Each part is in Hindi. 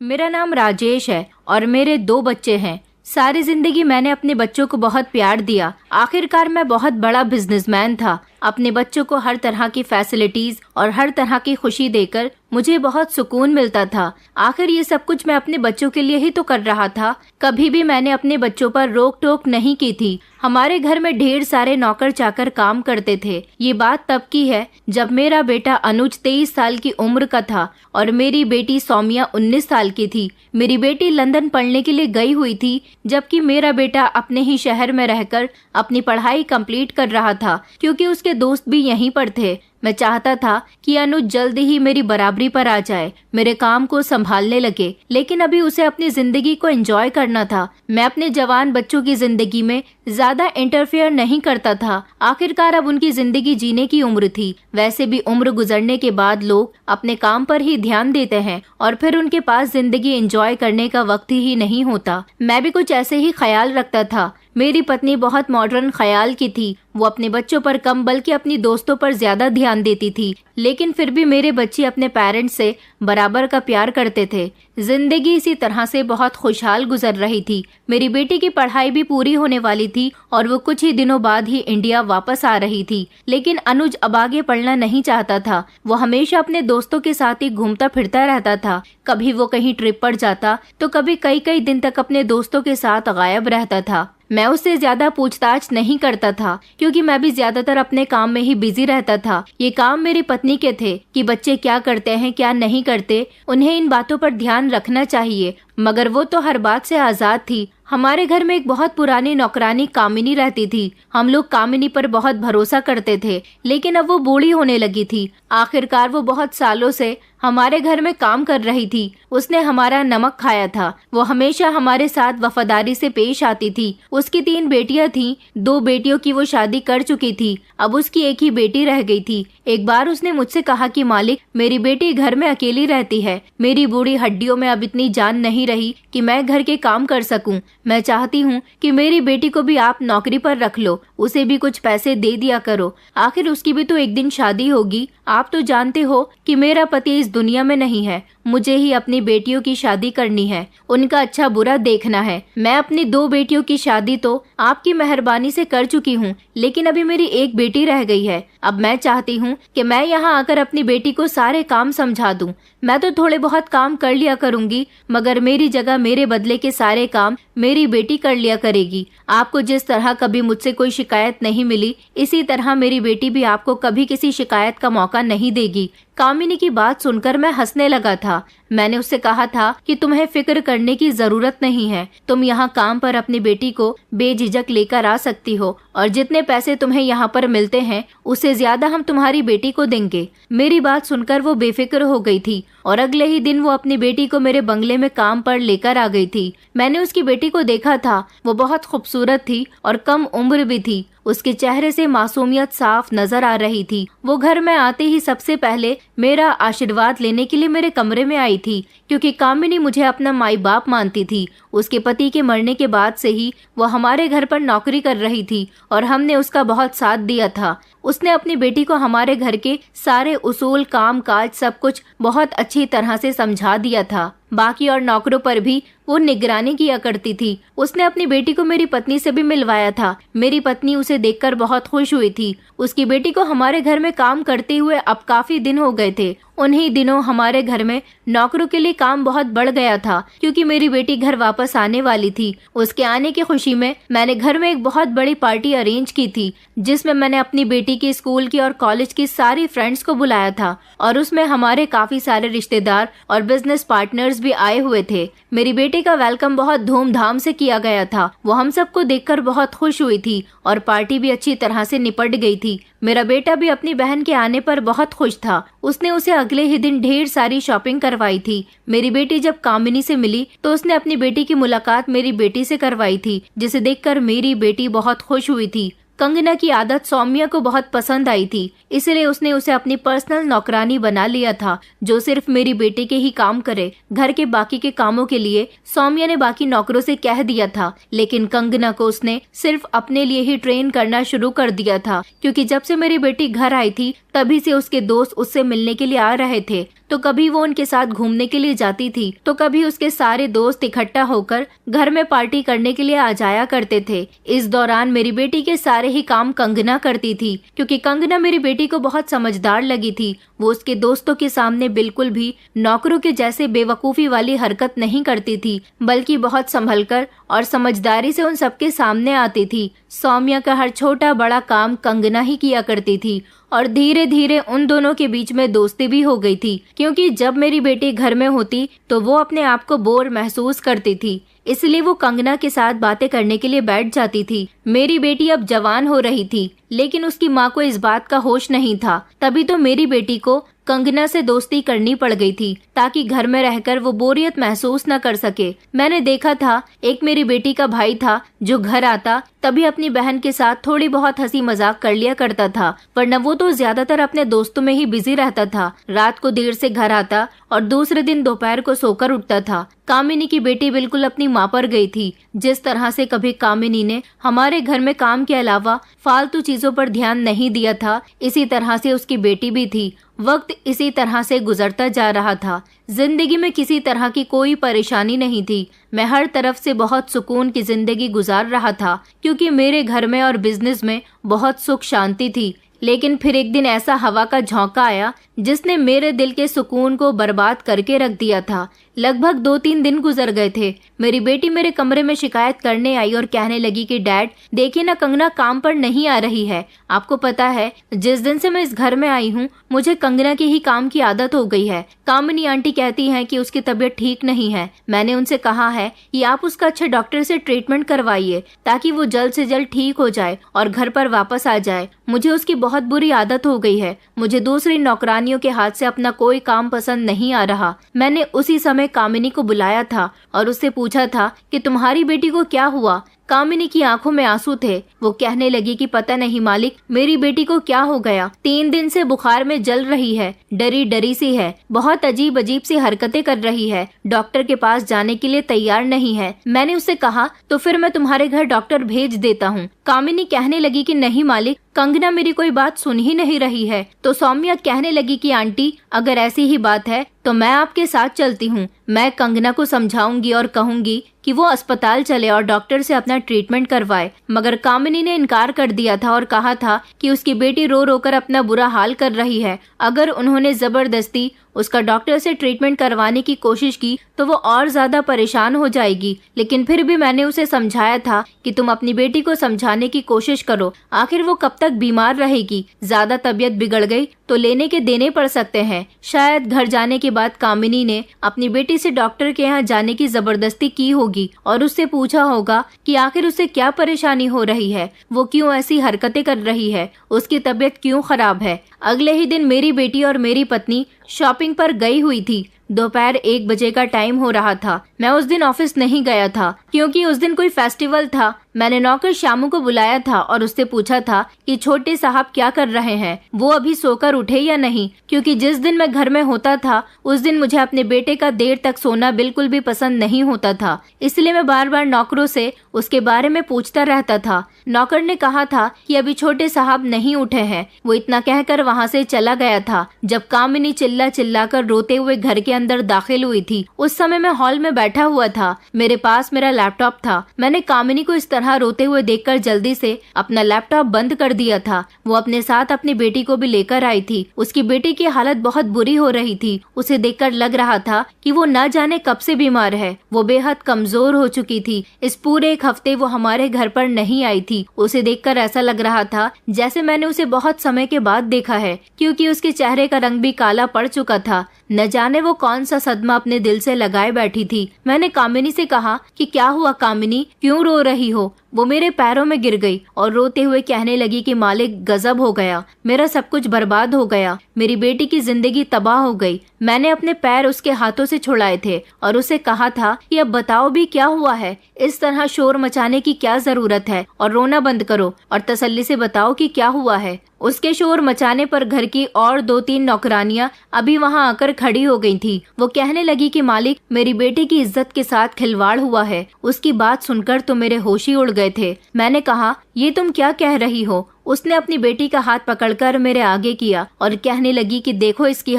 मेरा नाम राजेश है और मेरे 2 बच्चे हैं। सारी जिंदगी मैंने अपने बच्चों को बहुत प्यार दिया। आखिरकार मैं बहुत बड़ा बिजनेसमैन था। अपने बच्चों को हर तरह की फैसिलिटीज और हर तरह की खुशी देकर मुझे बहुत सुकून मिलता था। आखिर ये सब कुछ मैं अपने बच्चों के लिए ही तो कर रहा था। कभी भी मैंने अपने बच्चों पर रोक टोक नहीं की थी। हमारे घर में ढेर सारे नौकर चाकर काम करते थे। ये बात तब की है जब मेरा बेटा अनुज 23 साल की उम्र का था और मेरी बेटी सौम्या 19 साल की थी। मेरी बेटी लंदन पढ़ने के लिए गई हुई थी, जबकि मेरा बेटा अपने ही शहर में रहकर अपनी पढ़ाई कंप्लीट कर रहा था, क्योंकि उसके दोस्त भी यहीं पर थे। मैं चाहता था कि अनुज जल्दी ही मेरी बराबरी पर आ जाए, मेरे काम को संभालने लगे, लेकिन अभी उसे अपनी जिंदगी को एंजॉय करना था। मैं अपने जवान बच्चों की जिंदगी में ज्यादा इंटरफेयर नहीं करता था। आखिरकार अब उनकी जिंदगी जीने की उम्र थी। वैसे भी उम्र गुजरने के बाद लोग अपने काम पर ही ध्यान देते हैं और फिर उनके पास जिंदगी एंजॉय करने का वक्त ही नहीं होता। मैं भी कुछ ऐसे ही ख्याल रखता था। मेरी पत्नी बहुत मॉडर्न ख्याल की थी। वो अपने बच्चों पर कम बल्कि अपनी दोस्तों पर ज्यादा ध्यान देती थी, लेकिन फिर भी मेरे बच्चे अपने पेरेंट्स से बराबर का प्यार करते थे। जिंदगी इसी तरह से बहुत खुशहाल गुजर रही थी। मेरी बेटी की पढ़ाई भी पूरी होने वाली थी और वो कुछ ही दिनों बाद ही इंडिया वापस आ रही थी। लेकिन अनुज अब आगे पढ़ना नहीं चाहता था। वो हमेशा अपने दोस्तों के साथ ही घूमता फिरता रहता था। कभी वो कहीं ट्रिप पर जाता तो कभी कई कई दिन तक अपने दोस्तों के साथ गायब रहता था। मैं उससे ज्यादा पूछताछ नहीं करता था, क्योंकि मैं भी ज्यादातर अपने काम में ही बिजी रहता था। ये काम मेरी पत्नी के थे कि बच्चे क्या करते हैं क्या नहीं करते, उन्हें इन बातों पर ध्यान रखना चाहिए, मगर वो तो हर बात से आजाद थी। हमारे घर में एक बहुत पुरानी नौकरानी कामिनी रहती थी। हम लोग कामिनी पर बहुत भरोसा करते थे, लेकिन अब वो बूढ़ी होने लगी थी। आखिरकार वो बहुत सालों से हमारे घर में काम कर रही थी। उसने हमारा नमक खाया था। वो हमेशा हमारे साथ वफादारी से पेश आती थी। उसकी 3 बेटियां थीं। 2 बेटियों की वो शादी कर चुकी थी। अब उसकी एक ही बेटी रह गई थी। एक बार उसने मुझसे कहा कि मालिक, मेरी बेटी घर में अकेली रहती है। मेरी बूढ़ी हड्डियों में अब इतनी जान नहीं रही कि मैं घर के काम कर सकूं। मैं चाहती हूँ कि मेरी बेटी को भी आप नौकरी पर रख लो, उसे भी कुछ पैसे दे दिया करो। आखिर उसकी भी तो एक दिन शादी होगी। आप तो जानते हो कि मेरा पति इस दुनिया में नहीं है। मुझे ही अपनी बेटियों की शादी करनी है, उनका अच्छा बुरा देखना है। मैं अपनी 2 बेटियों की शादी तो आपकी मेहरबानी से कर चुकी हूँ, लेकिन अभी मेरी एक बेटी रह गई है। अब मैं चाहती हूँ कि मैं यहाँ आकर अपनी बेटी को सारे काम समझा दूँ। मैं तो थोड़े बहुत काम कर लिया करूँगी, मगर मेरी जगह मेरे बदले के सारे काम मेरी बेटी कर लिया करेगी। आपको जिस तरह कभी मुझसे कोई शिकायत नहीं मिली, इसी तरह मेरी बेटी भी आपको कभी किसी शिकायत का मौका नहीं देगी। कामिनी की बात सुनकर मैं हंसने लगा था। मैंने उससे कहा था कि तुम्हें फिक्र करने की जरूरत नहीं है। तुम यहाँ काम पर अपनी बेटी को बेझिझक लेकर आ सकती हो और जितने पैसे तुम्हें यहाँ पर मिलते हैं उससे ज्यादा हम तुम्हारी बेटी को देंगे। मेरी बात सुनकर वो बेफिक्र हो गई थी और अगले ही दिन वो अपनी बेटी को मेरे बंगले में काम पर लेकर आ गई थी। मैंने उसकी बेटी को देखा था। वो बहुत खूबसूरत थी और कम उम्र भी थी। उसके चेहरे से मासूमियत साफ नजर आ रही थी। वो घर में आते ही सबसे पहले मेरा आशीर्वाद लेने के लिए मेरे कमरे में आई थी, क्योंकि कामिनी मुझे अपना माई बाप मानती थी। उसके पति के मरने के बाद से ही वो हमारे घर पर नौकरी कर रही थी और हमने उसका बहुत साथ दिया था। उसने अपनी बेटी को हमारे घर के सारे उसूल, काम काज सब कुछ बहुत अच्छी तरह से समझा दिया था। बाकी और नौकरों पर भी वो निगरानी किया करती थी। उसने अपनी बेटी को मेरी पत्नी से भी मिलवाया था। मेरी पत्नी उसे देखकर बहुत खुश हुई थी। उसकी बेटी को हमारे घर में काम करते हुए अब काफी दिन हो गए थे। उन्हीं दिनों हमारे घर में नौकरों के लिए काम बहुत बढ़ गया था, क्योंकि मेरी बेटी घर वापस आने वाली थी। उसके आने की खुशी में मैंने घर में एक बहुत बड़ी पार्टी अरेंज की थी, जिसमें मैंने अपनी बेटी की स्कूल की और कॉलेज की सारी फ्रेंड्स को बुलाया था और उसमें हमारे काफी सारे रिश्तेदार और बिजनेस पार्टनर्स भी आए हुए थे। मेरी बेटी का वेलकम बहुत धूमधाम से किया गया था। वो हम सबको देखकर बहुत खुश हुई थी और पार्टी भी अच्छी तरह से निपट गई थी। मेरा बेटा भी अपनी बहन के आने पर बहुत खुश था। उसने उसे अगले ही दिन ढेर सारी शॉपिंग करवाई थी। मेरी बेटी जब कामिनी से मिली तो उसने अपनी बेटी की मुलाकात मेरी बेटी से करवाई थी, जिसे देखकर मेरी बेटी बहुत खुश हुई थी। कंगना की आदत सौम्या को बहुत पसंद आई थी, इसलिए उसने उसे अपनी पर्सनल नौकरानी बना लिया था, जो सिर्फ मेरी बेटी के ही काम करे। घर के बाकी के कामों के लिए सौम्या ने बाकी नौकरों से कह दिया था, लेकिन कंगना को उसने सिर्फ अपने लिए ही ट्रेन करना शुरू कर दिया था, क्योंकि जब से मेरी बेटी घर आई थी तभी से उसके दोस्त उससे मिलने के लिए आ रहे थे। तो कभी वो उनके साथ घूमने के लिए जाती थी, तो कभी उसके सारे दोस्त इकट्ठा होकर घर में पार्टी करने के लिए आ जाया करते थे। इस दौरान मेरी बेटी के सारे ही काम कंगना करती थी, क्योंकि कंगना मेरी बेटी को बहुत समझदार लगी थी। वो उसके दोस्तों के सामने बिल्कुल भी नौकरों के जैसे बेवकूफी वाली हरकत नहीं करती थी, बल्कि बहुत संभलकर और समझदारी से उन सबके सामने आती थी। सौम्या का हर छोटा बड़ा काम कंगना ही किया करती थी और धीरे धीरे उन दोनों के बीच में दोस्ती भी हो गई थी, क्योंकि जब मेरी बेटी घर में होती तो वो अपने आप को बोर महसूस करती थी, इसलिए वो कंगना के साथ बातें करने के लिए बैठ जाती थी। मेरी बेटी अब जवान हो रही थी, लेकिन उसकी माँ को इस बात का होश नहीं था। तभी तो मेरी बेटी को कंगना से दोस्ती करनी पड़ गई थी, ताकि घर में रहकर वो बोरियत महसूस न कर सके। मैंने देखा था, एक मेरी बेटी का भाई था जो घर आता तभी अपनी बहन के साथ थोड़ी बहुत हंसी मजाक कर लिया करता था, वरना वो तो ज्यादातर अपने दोस्तों में ही बिजी रहता था। रात को देर से घर आता और दूसरे दिन दोपहर को सोकर उठता था। कामिनी की बेटी बिल्कुल अपनी माँ पर गई थी। जिस तरह से कभी कामिनी ने हमारे घर में काम के अलावा फालतू चीजों पर ध्यान नहीं दिया था, इसी तरह से उसकी बेटी भी थी। वक्त इसी तरह से गुजरता जा रहा था। जिंदगी में किसी तरह की कोई परेशानी नहीं थी। मैं हर तरफ से बहुत सुकून की जिंदगी गुजार रहा था, क्योंकि मेरे घर में और बिजनेस में बहुत सुख शांति थी। लेकिन फिर एक दिन ऐसा हवा का झोंका आया जिसने मेरे दिल के सुकून को बर्बाद करके रख दिया था। लगभग 2-3 दिन गुजर गए थे। मेरी बेटी मेरे कमरे में शिकायत करने आई और कहने लगी कि डैड देखिए ना, कंगना काम पर नहीं आ रही है। आपको पता है, जिस दिन से मैं इस घर में आई हूँ मुझे कंगना की ही काम की आदत हो गई है। कामिनी आंटी कहती हैं कि उसकी तबीयत ठीक नहीं है। मैंने उनसे कहा है कि आप उसका अच्छे डॉक्टर से ट्रीटमेंट करवाइए, ताकि वो जल्द से जल्द ठीक हो जाए और घर पर वापस आ जाए। मुझे उसकी बहुत बुरी आदत हो गई है। मुझे दूसरी नौकरानियों के हाथ से अपना कोई काम पसंद नहीं आ रहा। मैंने उसी समय कामिनी को बुलाया था और उससे पूछा था कि तुम्हारी बेटी को क्या हुआ। कामिनी की आंखों में आंसू थे। वो कहने लगी कि पता नहीं मालिक, मेरी बेटी को क्या हो गया। 3 दिन से बुखार में जल रही है, डरी डरी सी है, बहुत अजीब अजीब सी हरकतें कर रही है, डॉक्टर के पास जाने के लिए तैयार नहीं है। मैंने उससे कहा तो फिर मैं तुम्हारे घर डॉक्टर भेज देता हूँ। कामिनी कहने लगी कि नहीं मालिक, कंगना मेरी कोई बात सुन ही नहीं रही है। तो सौम्या कहने लगी कि आंटी अगर ऐसी ही बात है तो मैं आपके साथ चलती हूँ। मैं कंगना को समझाऊंगी और कहूंगी कि वो अस्पताल चले और डॉक्टर से अपना ट्रीटमेंट करवाए। मगर कामिनी ने इनकार कर दिया था और कहा था कि उसकी बेटी रो रो कर अपना बुरा हाल कर रही है। अगर उन्होंने जबरदस्ती उसका डॉक्टर से ट्रीटमेंट करवाने की कोशिश की तो वो और ज्यादा परेशान हो जाएगी। लेकिन फिर भी मैंने उसे समझाया था कि तुम अपनी बेटी को समझाने की कोशिश करो, आखिर वो कब तक बीमार रहेगी। ज्यादा तबीयत बिगड़ गई तो लेने के देने पड़ सकते हैं। शायद घर जाने के बाद कामिनी ने अपनी बेटी से डॉक्टर के यहाँ जाने की जबरदस्ती की होगी और उससे पूछा होगा कि आखिर उसे क्या परेशानी हो रही है, वो क्यों ऐसी हरकतें कर रही है, उसकी तबीयत क्यों खराब है। अगले ही दिन मेरी बेटी और मेरी पत्नी शॉपिंग पर गई हुई थी। दोपहर 1 बजे का टाइम हो रहा था। मैं उस दिन ऑफिस नहीं गया था क्योंकि उस दिन कोई फेस्टिवल था। मैंने नौकर श्यामू को बुलाया था और उससे पूछा था कि छोटे साहब क्या कर रहे हैं, वो अभी सोकर उठे या नहीं, क्योंकि जिस दिन मैं घर में होता था उस दिन मुझे अपने बेटे का देर तक सोना बिल्कुल भी पसंद नहीं होता था। इसलिए मैं बार बार नौकरों से उसके बारे में पूछता रहता था। नौकर ने कहा था कि अभी छोटे साहब नहीं उठे हैं। वो इतना कहकर वहाँ से चला गया था। जब कामिनी चिल्ला चिल्लाकर रोते हुए घर के अंदर दाखिल हुई थी, उस समय मैं हॉल में बैठा हुआ था। मेरे पास मेरा लैपटॉप था। मैंने कामिनी को इस तरह रोते हुए देखकर जल्दी से अपना लैपटॉप बंद कर दिया था। वो अपने साथ अपनी बेटी को भी लेकर आई थी। उसकी बेटी की हालत बहुत बुरी हो रही थी। उसे देखकर लग रहा था कि वो न जाने कब से बीमार है। वो बेहद कमजोर हो चुकी थी। इस पूरे 1 हफ्ते वो हमारे घर पर नहीं आई थी। उसे देखकर ऐसा लग रहा था जैसे मैंने उसे बहुत समय के बाद देखा है, क्योंकि उसके चेहरे का रंग भी काला पड़ चुका था। न जाने वो कौन सा सदमा अपने दिल से लगाए बैठी थी। मैंने कामिनी से कहा कि क्या हुआ कामिनी, क्यों रो रही हो। वो मेरे पैरों में गिर गई और रोते हुए कहने लगी कि मालिक गजब हो गया, मेरा सब कुछ बर्बाद हो गया, मेरी बेटी की जिंदगी तबाह हो गई। मैंने अपने पैर उसके हाथों से छुड़ाए थे और उसे कहा था कि अब बताओ भी क्या हुआ है, इस तरह शोर मचाने की क्या जरूरत है, और रोना बंद करो और तसल्ली से बताओ कि क्या हुआ है। उसके शोर मचाने पर घर की और 2-3 नौकरानियां अभी वहां आकर खड़ी हो गई थी। वो कहने लगी कि मालिक मेरी बेटी की इज्जत के साथ खिलवाड़ हुआ है। उसकी बात सुनकर तो मेरे होश ही उड़ गए। गए थे। मैंने कहा, ये तुम क्या कह रही हो? उसने अपनी बेटी का हाथ पकड़कर मेरे आगे किया और कहने लगी कि देखो इसकी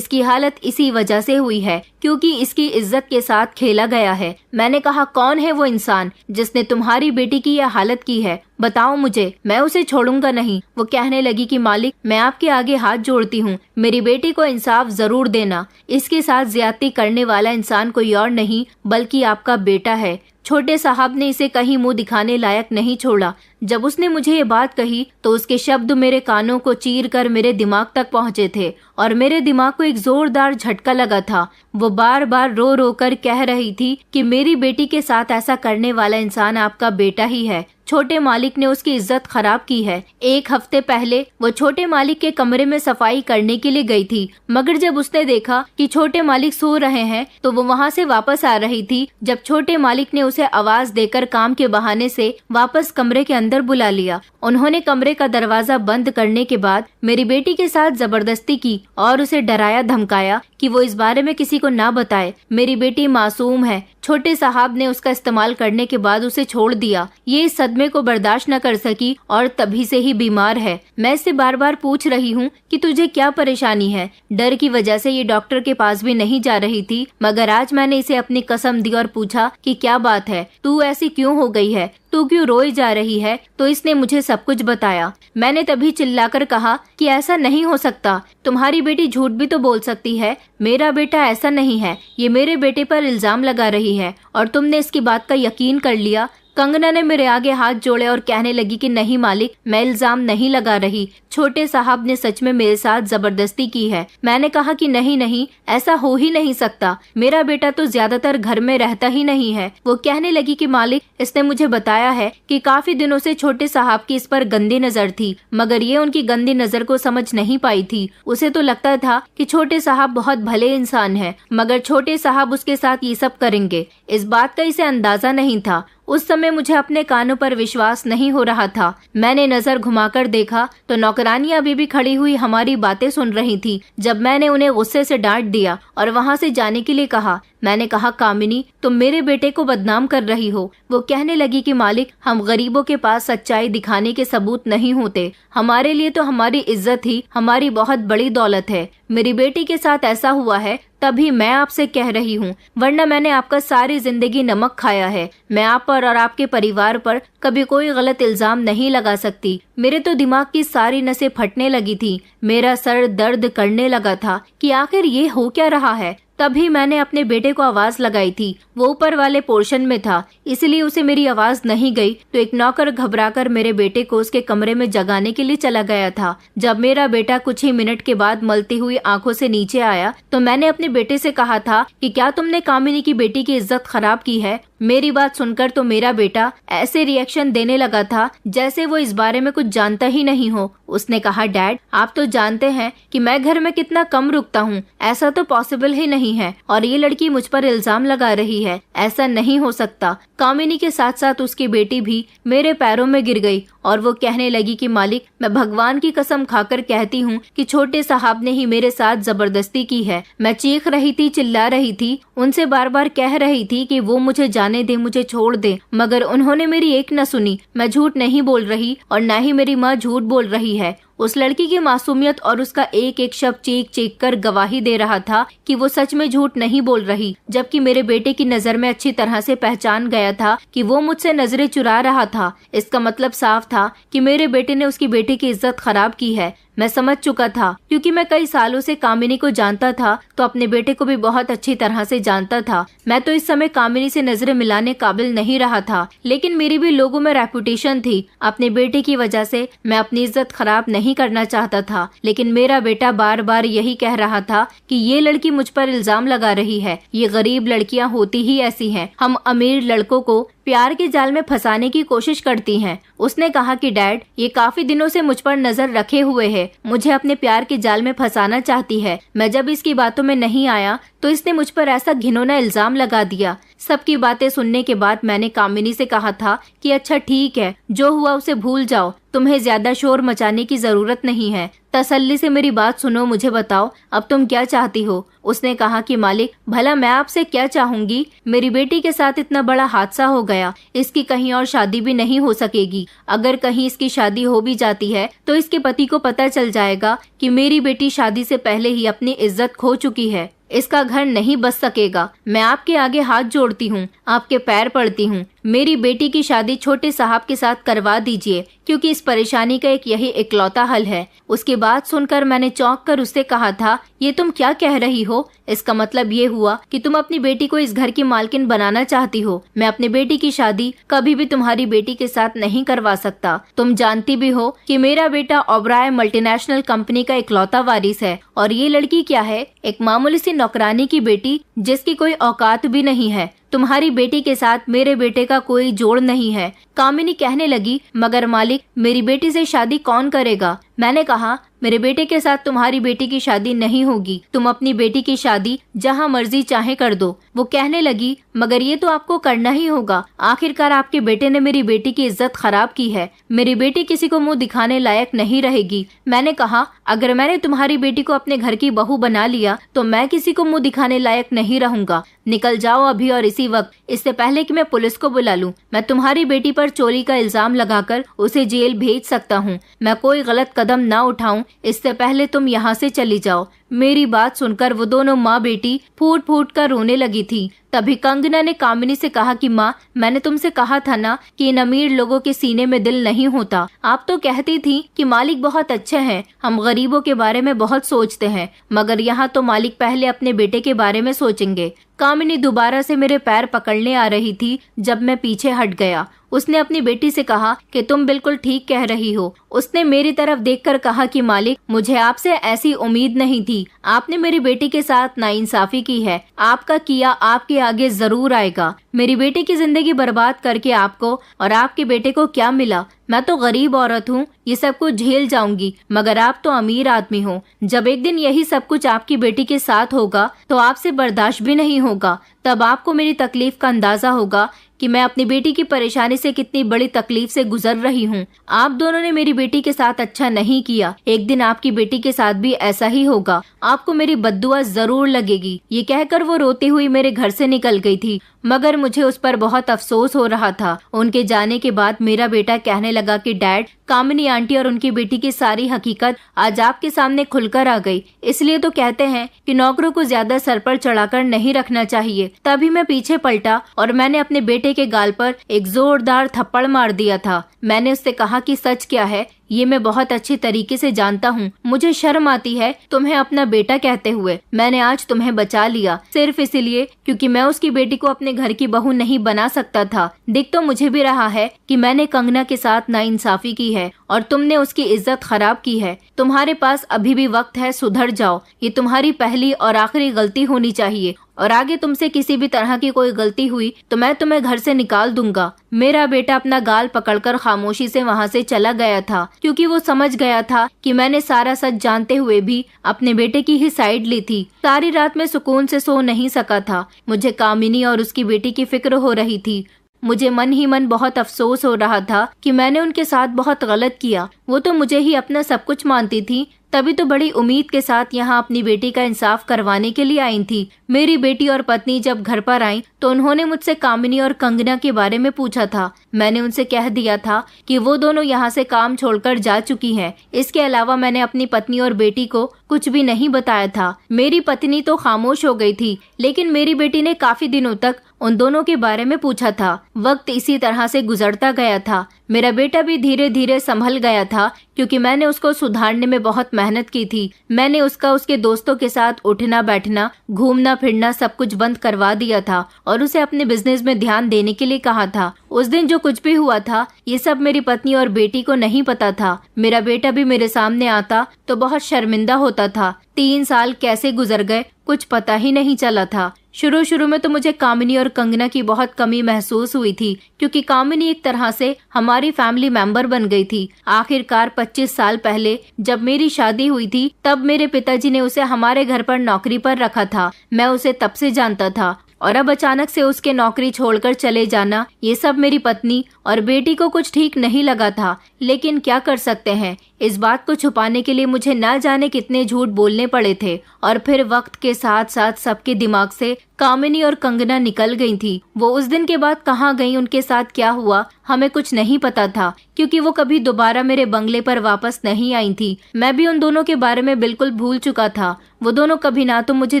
हालत इसी वजह से हुई है क्योंकि इसकी इज्जत के साथ खेला गया है। मैंने कहा, कौन है वो इंसान जिसने तुम्हारी बेटी की यह हालत की है? बताओ मुझे, मैं उसे छोड़ूंगा नहीं। वो कहने लगी कि मालिक, मैं आपके आगे हाथ जोड़ती हूँ, मेरी बेटी को इंसाफ जरूर देना। इसके साथ ज्यादती करने वाला इंसान कोई और नहीं बल्कि आपका बेटा है। छोटे साहब ने इसे कहीं मुंह दिखाने लायक नहीं छोड़ा। जब उसने मुझे ये बात कही तो उसके शब्द मेरे कानों को चीर कर मेरे दिमाग तक पहुंचे थे और मेरे दिमाग को एक जोरदार झटका लगा था। वो बार बार रो रो कर कह रही थी कि मेरी बेटी के साथ ऐसा करने वाला इंसान आपका बेटा ही है। छोटे मालिक ने उसकी इज्जत खराब की है। एक हफ्ते पहले वो छोटे मालिक के कमरे में सफाई करने के लिए गई थी, मगर जब उसने देखा कि छोटे मालिक सो रहे हैं तो वो वहाँ से वापस आ रही थी जब छोटे मालिक ने उसे आवाज देकर काम के बहाने से वापस कमरे के अंदर बुला लिया। उन्होंने कमरे का दरवाजा बंद करने के बाद मेरी बेटी के साथ जबरदस्ती की और उसे डराया धमकाया कि वो इस बारे में किसी को ना बताए। मेरी बेटी मासूम है। छोटे साहब ने उसका इस्तेमाल करने के बाद उसे छोड़ दिया। ये इस सदमे को बर्दाश्त न कर सकी और तभी से ही बीमार है। मैं इससे बार बार पूछ रही हूँ कि तुझे क्या परेशानी है। डर की वजह से ये डॉक्टर के पास भी नहीं जा रही थी, मगर आज मैंने इसे अपनी कसम दी और पूछा कि क्या बात है, तू ऐसी क्यों हो गई है, तू क्यों रोई जा रही है? तो इसने मुझे सब कुछ बताया। मैंने तभी चिल्लाकर कहा कि ऐसा नहीं हो सकता, तुम्हारी बेटी झूठ भी तो बोल सकती है, मेरा बेटा ऐसा नहीं है, ये मेरे बेटे पर इल्जाम लगा रही है और तुमने इसकी बात का यकीन कर लिया। कंगना ने मेरे आगे हाथ जोड़े और कहने लगी कि नहीं मालिक, मैं इल्जाम नहीं लगा रही, छोटे साहब ने सच में मेरे साथ जबरदस्ती की है। मैंने कहा कि नहीं नहीं, ऐसा हो ही नहीं सकता, मेरा बेटा तो ज्यादातर घर में रहता ही नहीं है। वो कहने लगी कि मालिक, इसने मुझे बताया है कि काफी दिनों से छोटे साहब की इस पर गंदी नजर थी, मगर ये उनकी गंदी नजर को समझ नहीं पाई थी। उसे तो लगता था कि छोटे साहब बहुत भले इंसान है, मगर छोटे साहब उसके साथ ये सब करेंगे, इस बात का इसे अंदाजा नहीं था। उस समय मुझे अपने कानों पर विश्वास नहीं हो रहा था। मैंने नजर घुमाकर देखा तो नौकरानियां अभी भी खड़ी हुई हमारी बातें सुन रही थी। जब मैंने उन्हें गुस्से से डांट दिया और वहां से जाने के लिए कहा, मैंने कहा, कामिनी, तुम मेरे बेटे को बदनाम कर रही हो। वो कहने लगी कि मालिक, हम गरीबों के पास सच्चाई दिखाने के सबूत नहीं होते, हमारे लिए तो हमारी इज्जत ही हमारी बहुत बड़ी दौलत है। मेरी बेटी के साथ ऐसा हुआ है तभी मैं आपसे कह रही हूँ, वरना मैंने आपका सारी जिंदगी नमक खाया है। मैं आप पर और आपके परिवार पर कभी कोई गलत इल्जाम नहीं लगा सकती। मेरे तो दिमाग की सारी नसें फटने लगी थी, मेरा सर दर्द करने लगा था कि आखिर ये हो क्या रहा है। तभी मैंने अपने बेटे को आवाज लगाई थी। वो ऊपर वाले पोर्शन में था, इसलिए उसे मेरी आवाज नहीं गई तो एक नौकर घबराकर मेरे बेटे को उसके कमरे में जगाने के लिए चला गया था। जब मेरा बेटा कुछ ही मिनट के बाद मलती हुई आंखों से नीचे आया तो मैंने अपने बेटे से कहा था कि क्या तुमने कामिनी की बेटी की इज्जत खराब की है? मेरी बात सुनकर तो मेरा बेटा ऐसे रिएक्शन देने लगा था जैसे वो इस बारे में कुछ जानता ही नहीं हो। उसने कहा, डैड, आप तो जानते हैं कि मैं घर में कितना कम रुकता हूँ, ऐसा तो पॉसिबल ही नहीं है और ये लड़की मुझ पर इल्जाम लगा रही है, ऐसा नहीं हो सकता। कामिनी के साथ साथ उसकी बेटी भी मेरे पैरों में गिर गई और वो कहने लगी कि मालिक, मैं भगवान की कसम खाकर कहती हूँ कि छोटे साहब ने ही मेरे साथ जबरदस्ती की है। मैं चीख रही थी, चिल्ला रही थी, उनसे बार बार कह रही थी कि वो मुझे जाने दे, मुझे छोड़ दे, मगर उन्होंने मेरी एक न सुनी। मैं झूठ नहीं बोल रही और न ही मेरी माँ झूठ बोल रही है। उस लड़की की मासूमियत और उसका एक एक शब्द चीख चीख कर गवाही दे रहा था कि वो सच में झूठ नहीं बोल रही, जबकि मेरे बेटे की नजर में अच्छी तरह से पहचान गया था कि वो मुझसे नजरें चुरा रहा था। इसका मतलब साफ था कि मेरे बेटे ने उसकी बेटी की इज्जत खराब की है। मैं समझ चुका था, क्योंकि मैं कई सालों से कामिनी को जानता था तो अपने बेटे को भी बहुत अच्छी तरह से जानता था। मैं तो इस समय कामिनी से नजरें मिलाने काबिल नहीं रहा था, लेकिन मेरी भी लोगों में रेपुटेशन थी। अपने बेटे की वजह से मैं अपनी इज्जत खराब नहीं करना चाहता था, लेकिन मेरा बेटा बार बार यही कह रहा था कि ये लड़की मुझ पर इल्जाम लगा रही है। ये गरीब लड़कियां होती ही ऐसी हैं, हम अमीर लड़कों को प्यार के जाल में फंसाने की कोशिश करती हैं। उसने कहा कि डैड, ये काफी दिनों से मुझ पर नजर रखे हुए है, मुझे अपने प्यार के जाल में फंसाना चाहती है। मैं जब इसकी बातों में नहीं आया तो इसने मुझ पर ऐसा घिनौना इल्जाम लगा दिया। सबकी बातें सुनने के बाद मैंने कामिनी से कहा था कि अच्छा ठीक है, जो हुआ उसे भूल जाओ, तुम्हें ज्यादा शोर मचाने की जरूरत नहीं है। तसल्ली से मेरी बात सुनो, मुझे बताओ अब तुम क्या चाहती हो। उसने कहा कि मालिक, भला मैं आपसे क्या चाहूंगी, मेरी बेटी के साथ इतना बड़ा हादसा हो गया, इसकी कहीं और शादी भी नहीं हो सकेगी। अगर कहीं इसकी शादी हो भी जाती है तो इसके पति को पता चल जाएगा कि मेरी बेटी शादी से पहले ही अपनी इज्जत खो चुकी है, इसका घर नहीं बस सकेगा। मैं आपके आगे हाथ जोड़ती हूँ, आपके पैर पड़ती हूँ, मेरी बेटी की शादी छोटे साहब के साथ करवा दीजिए, क्योंकि इस परेशानी का एक यही इकलौता हल है। उसकी बात सुनकर मैंने चौंक कर उससे कहा था, ये तुम क्या कह रही हो? इसका मतलब ये हुआ कि तुम अपनी बेटी को इस घर की मालकिन बनाना चाहती हो। मैं अपनी बेटी की शादी कभी भी तुम्हारी बेटी के साथ नहीं करवा सकता। तुम जानती भी हो कि मेरा बेटा ओबराय मल्टीनेशनल कंपनी का इकलौता वारिस है, और ये लड़की क्या है, एक मामूली सी नौकरानी की बेटी जिसकी कोई औकात भी नहीं है। तुम्हारी बेटी के साथ मेरे बेटे का कोई जोड़ नहीं है। कामिनी कहने लगी, मगर मालिक, मेरी बेटी से शादी कौन करेगा? मैंने कहा, मेरे बेटे के साथ तुम्हारी बेटी की शादी नहीं होगी, तुम अपनी बेटी की शादी जहां मर्जी चाहे कर दो। वो कहने लगी, मगर ये तो आपको करना ही होगा, आखिरकार आपके बेटे ने मेरी बेटी की इज्जत खराब की है, मेरी बेटी किसी को मुंह दिखाने लायक नहीं रहेगी। मैंने कहा, अगर मैंने तुम्हारी बेटी को अपने घर की बहू बना लिया तो मैं किसी को मुंह दिखाने लायक नहीं रहूंगा। निकल जाओ अभी और इसी वक्त, इससे पहले कि मैं पुलिस को बुला लूं। मैं तुम्हारी बेटी पर चोरी का इल्जाम लगाकर उसे जेल भेज सकता हूं। मैं कोई गलत कदम ना उठाऊं इससे पहले तुम यहाँ से चली जाओ। मेरी बात सुनकर वो दोनों माँ बेटी फूट फूट कर रोने लगी थी। तभी कंगना ने कामिनी से कहा कि माँ, मैंने तुमसे कहा था ना कि इन अमीर लोगों के सीने में दिल नहीं होता। आप तो कहती थी कि मालिक बहुत अच्छे हैं, हम गरीबों के बारे में बहुत सोचते हैं, मगर यहाँ तो मालिक पहले अपने बेटे के बारे में सोचेंगे। कामिनी दोबारा से मेरे पैर पकड़ने आ रही थी जब मैं पीछे हट गया। उसने अपनी बेटी से कहा कि तुम बिल्कुल ठीक कह रही हो। उसने मेरी तरफ देखकर कहा कि मालिक, मुझे आपसे ऐसी उम्मीद नहीं थी। आपने मेरी बेटी के साथ नाइंसाफी की है। आपका किया आपके आगे जरूर आएगा। मेरी बेटी की जिंदगी बर्बाद करके आपको और आपके बेटे को क्या मिला? मैं तो गरीब औरत हूँ, ये सब कुछ झेल जाऊंगी, मगर आप तो अमीर आदमी हो। जब एक दिन यही सब कुछ आपकी बेटी के साथ होगा तो आपसे बर्दाश्त भी नहीं होगा। तब आपको मेरी तकलीफ का अंदाजा होगा कि मैं अपनी बेटी की परेशानी से कितनी बड़ी तकलीफ से गुजर रही हूँ। आप दोनों ने मेरी बेटी के साथ अच्छा नहीं किया, एक दिन आपकी बेटी के साथ भी ऐसा ही होगा। आपको मेरी बद्दुआ जरूर लगेगी। ये कहकर वो रोती हुई मेरे घर से निकल गई थी, मगर मुझे उस पर बहुत अफसोस हो रहा था। उनके जाने के बाद मेरा बेटा कहने लगा कि डैड, कामिनी आंटी और उनकी बेटी की सारी हकीकत आज आपके सामने खुलकर आ गई। इसलिए तो कहते हैं कि नौकरों को ज्यादा सर पर चढ़ाकर नहीं रखना चाहिए। तभी मैं पीछे पलटा और मैंने अपने बेटे के गाल पर एक जोरदार थप्पड़ मार दिया था। मैंने उससे कहा कि सच क्या है ये मैं बहुत अच्छी तरीके से जानता हूँ। मुझे शर्म आती है तुम्हें अपना बेटा कहते हुए। मैंने आज तुम्हें बचा लिया सिर्फ इसलिए क्योंकि मैं उसकी बेटी को अपने घर की बहू नहीं बना सकता था। दिख तो मुझे भी रहा है कि मैंने कंगना के साथ नाइंसाफी की है और तुमने उसकी इज्जत खराब की है। तुम्हारे पास अभी भी वक्त है, सुधर जाओ। ये तुम्हारी पहली और आखिरी गलती होनी चाहिए और आगे तुमसे किसी भी तरह की कोई गलती हुई तो मैं तुम्हें घर से निकाल दूंगा। मेरा बेटा अपना गाल पकड़कर खामोशी से वहाँ से चला गया था, क्योंकि वो समझ गया था कि मैंने सारा सच जानते हुए भी अपने बेटे की ही साइड ली थी। सारी रात में सुकून से सो नहीं सका था। मुझे कामिनी और उसकी बेटी की फिक्र हो रही थी। मुझे मन ही मन बहुत अफसोस हो रहा था कि मैंने उनके साथ बहुत गलत किया। वो तो मुझे ही अपना सब कुछ मानती थी, तभी तो बड़ी उम्मीद के साथ यहाँ अपनी बेटी का इंसाफ करवाने के लिए आई थी। मेरी बेटी और पत्नी जब घर पर आई तो उन्होंने मुझसे कामिनी और कंगना के बारे में पूछा था। मैंने उनसे कह दिया था कि वो दोनों यहाँ से काम छोड़कर जा चुकी हैं। इसके अलावा मैंने अपनी पत्नी और बेटी को कुछ भी नहीं बताया था। मेरी पत्नी तो खामोश हो गई थी, लेकिन मेरी बेटी ने काफी दिनों तक उन दोनों के बारे में पूछा था। वक्त इसी तरह से गुजरता गया था। मेरा बेटा भी धीरे धीरे संभल गया था, क्योंकि मैंने उसको सुधारने में बहुत मेहनत की थी। मैंने उसके दोस्तों के साथ उठना बैठना, घूमना फिरना सब कुछ बंद करवा दिया था और उसे अपने बिजनेस में ध्यान देने के लिए कहा था। उस दिन जो कुछ भी हुआ था ये सब मेरी पत्नी और बेटी को नहीं पता था। मेरा बेटा भी मेरे सामने आता तो बहुत शर्मिंदा होता था। 3 साल कैसे गुजर गए कुछ पता ही नहीं चला था। शुरू में तो मुझे कामिनी और कंगना की बहुत कमी महसूस हुई थी, क्योंकि कामिनी एक तरह से हमारी फैमिली मेंबर बन गई थी। आखिरकार 25 साल पहले जब मेरी शादी हुई थी तब मेरे पिताजी ने उसे हमारे घर पर नौकरी पर रखा था। मैं उसे तब से जानता था। और अब अचानक से उसके नौकरी छोड़कर चले जाना, ये सब मेरी पत्नी और बेटी को कुछ ठीक नहीं लगा था। लेकिन क्या कर सकते हैं, इस बात को छुपाने के लिए मुझे न जाने कितने झूठ बोलने पड़े थे। और फिर वक्त के साथ साथ सबके दिमाग से कामिनी और कंगना निकल गई थी। वो उस दिन के बाद कहाँ गई, उनके साथ क्या हुआ, हमें कुछ नहीं पता था, क्योंकि वो कभी दोबारा मेरे बंगले पर वापस नहीं आई थी। मैं भी उन दोनों के बारे में बिल्कुल भूल चुका था। वो दोनों कभी ना तो मुझे